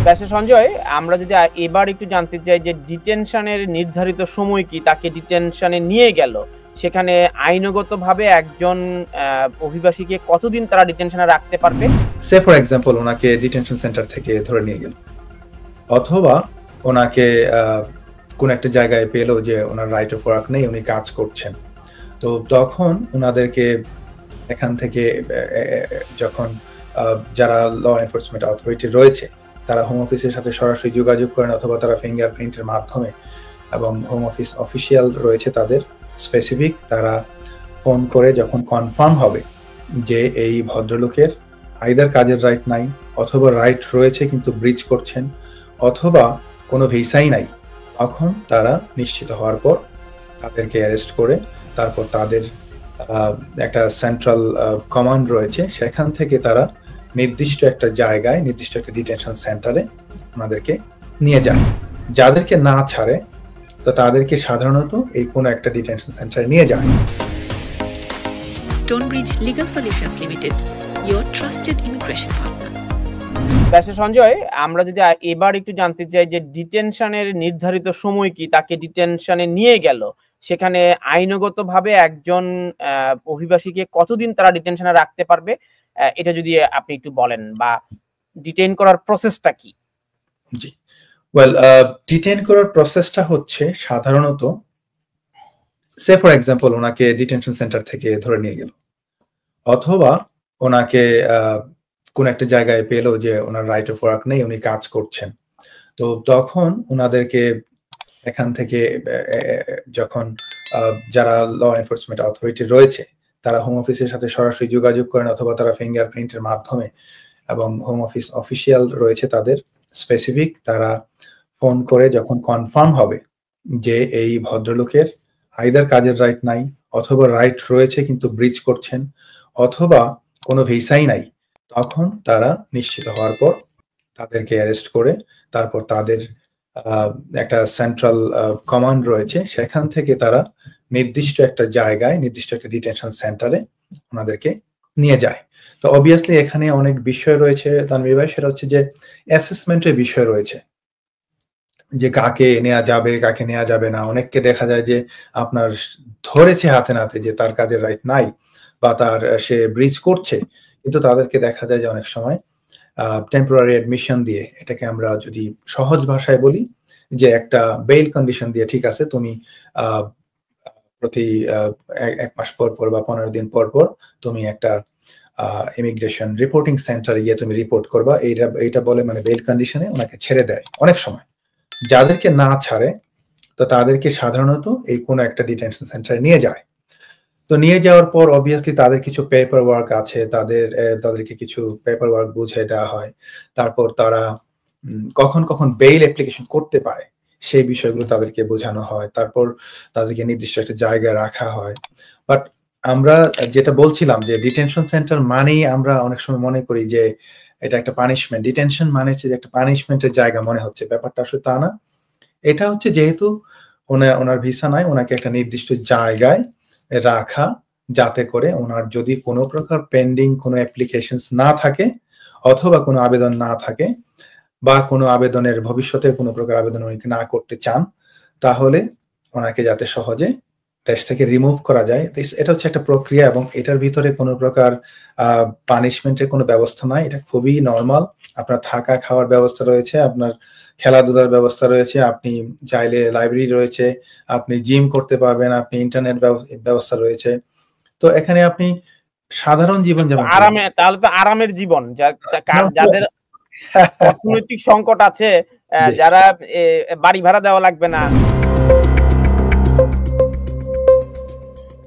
ব্যাসে সঞ্জয়, আমরা যদি এবার একটু জানতে চাই যে ডিটেনশনের নির্ধারিত সময় কি? তাকে ডিটেনশনে নিয়ে গেল। সেখানে আইনগতভাবে একজন অভিবাসীকে কতদিন তারা ডিটেনশনে রাখতে পারবে? সে ফর এক্সাম্পল ওনাকে ডিটেনশন সেন্টার থেকে ধরে নিয়ে গেল, অথবা ওনাকে কোন একটা জায়গায় পেলো যে ওনার রাইট অফ ওয়ার্ক নেই, উনি কাজ করছেন। তো তখন ওনাদেরকে এখান থেকে যখন যারা ল এনফোর্সমেন্ট অথরিটি রয়েছে তারা হোম অফিসের সাথে সরাসরি যোগাযোগ করেন, অথবা তারা ফিঙ্গারপ্রিন্টের মাধ্যমে, এবং হোম অফিস অফিসিয়াল রয়েছে তাদের স্পেসিফিক, তারা ফোন করে যখন কনফার্ম হবে যে এই ভদ্রলোকের আইদার কাজের রাইট নাই, অথবা রাইট রয়েছে কিন্তু ব্রিচ করছেন, অথবা কোনো ভিসাই নাই, তখন তারা নিশ্চিত হওয়ার পর তাদেরকে অ্যারেস্ট করে তারপর তাদের একটা সেন্ট্রাল কমান্ড রয়েছে, সেখান থেকে তারা নির্দিষ্ট একটা জায়গায়, নির্দিষ্ট একটা ডিটেনশন সেন্টারে ওনাদেরকে নিয়ে যায়। যাদেরকে না ছাড়ে তো তাদেরকে সাধারণত এই কোনো একটা ডিটেনশন সেন্টারে নিয়ে যায়। Stonebridge Legal Solutions Limited, your trusted immigration partner. ব্যাসে Sanjay, আমরা যদি এবার একটু জানতে চাই যে ডিটেনশনের নির্ধারিত সময় কি? তাকে ডিটেনশনে নিয়ে গেল। সেখানে আইনগতভাবে একজন অভিবাসীকে কতদিন তারা ডিটেনশনে রাখতে পারবে? এটা যদি আপনি একটু বলেন, বা ডিটেইন করার প্রসেসটা কি? জি, ওয়েল, ডিটেইন করার প্রসেসটা হচ্ছে সাধারণত, সে ফর এক্সাম্পল ওনাকে ডিটেনশন সেন্টার থেকে ধরে নিয়ে গেল, অথবা ওনাকে কোন একটা জায়গায় পেলো যে ওনার রাইট অফ ওয়ার্ক নেই, উনি কাজ করছেন। তো তখন ওনাদেরকে এখান থেকে যখন যারা ল এনফোর্সমেন্ট অথরিটি রয়েছে তারা হোম অফিসের সাথে সরাসরি যোগাযোগ করেন, অথবা তারা ফিঙ্গারপ্রিন্টের মাধ্যমে, এবং হোম অফিস অফিসিয়াল রয়েছে তাদের স্পেসিফিক, তারা ফোন করে যখন কনফার্ম হবে যে এই ভদ্রলোকের আইদার কাজের রাইট নাই, অথবা রাইট রয়েছে কিন্তু ব্রিচ করছেন, অথবা কোনো ভিসাই নাই, তখন তারা নিশ্চিত হওয়ার পর তাদেরকে অ্যারেস্ট করে তারপর তাদের একটা সেন্ট্রাল কমান্ড রয়েছে, সেখান থেকে তারা নির্দিষ্ট একটা জায়গায়, নির্দিষ্ট একটা ডিটেনশন সেন্টারে ওনাদেরকে নিয়ে যায়। তো অবভিয়াসলি এখানে অনেক বিষয় রয়েছে তানভীর ভাই, সেটা হচ্ছে যে অ্যাসেসমেন্টের বিষয় রয়েছে, যে কাকে নেওয়া যাবে কাকে নেওয়া যাবে না। অনেককে দেখা যায় যে আপনার ধরেছে হাতে নাতে যে তার কাজের রাইট নাই বা তার সে ব্রিচ করছে, কিন্তু তাদেরকে দেখা যায় যে অনেক সময় টেম্পোরারি অ্যাডমিশন দিয়ে, এটাকে আমরা যদি সহজ ভাষায় বলি যে একটা বেইল কন্ডিশন দিয়ে, ঠিক আছে তুমি প্রতি 1 মাস পর পর বা 15 দিন পর পর তুমি একটা ইমিগ্রেশন রিপোর্টিং সেন্টারে গিয়ে তুমি রিপোর্ট করবা, এইটা বলে মানে বেইল কন্ডিশনে ওনাকে ছেড়ে দেয় অনেক সময়। যাদেরকে না ছাড়ে তো তাদেরকে সাধারণত এই কোনো একটা ডিটেনশন সেন্টারে নিয়ে যায়। তো নিয়ে যাওয়ার পর অবভিয়াসলি তাদের কিছু পেপার ওয়ার্ক আছে, তাদেরকে কিছু পেপার ওয়ার্ক বুঝিয়ে দেওয়া হয়, তারপর তারা কখন কখন বেইল অ্যাপ্লিকেশন করতে পারে সেই বিষয়গুলো তাদেরকে বোঝানো হয়, তারপর তাদেরকে নির্দিষ্ট একটা জায়গায় রাখা হয়। বাট আমরা যেটা বলছিলাম যে ডিটেনশন সেন্টার মানেই আমরা অনেক সময় মনে করি যে এটা একটা পানিশমেন্ট, ডিটেনশন মানে হচ্ছে যে একটা পানিশমেন্টের জায়গা মনে হচ্ছে, ব্যাপারটা আসলে তা না। এটা হচ্ছে যেহেতু ওনার ভিসা নাই, ওনাকে একটা নির্দিষ্ট জায়গায় রাখা, যাতে করে ওনার যদি কোনো প্রকার পেন্ডিং কোনো অ্যাপ্লিকেশনস না থাকে, অথবা কোনো আবেদন না থাকে, বা কোনো আবেদনের ভবিষ্যতে কোনো প্রকার আবেদন উনি না করতে চান, তাহলে ওনাকে যাতে সহজে দেশ থেকে রিমুভ করা যায়। এটা হচ্ছে একটা প্রক্রিয়া, এবং এটার ভিতরে কোনো প্রকার পানিশমেন্টের কোনো ব্যবস্থা নাই। এটা খুবই নর্মাল। আপনার থাকা খাওয়ার ব্যবস্থা রয়েছে, আপনার খেলাধুলার ব্যবস্থা রয়েছে, আপনি চাইলে লাইব্রেরি রয়েছে, আপনি জিম করতে পারবেন, আপনি ইন্টারনেট ব্যবস্থা রয়েছে। তো এখানে আপনি সাধারণ জীবন যেমন আরামে, তাহলে তো আরামের জীবন। যাদের অর্থনৈতিক সংকট আছে, যারা বাড়ি ভাড়া দেওয়া লাগবে না,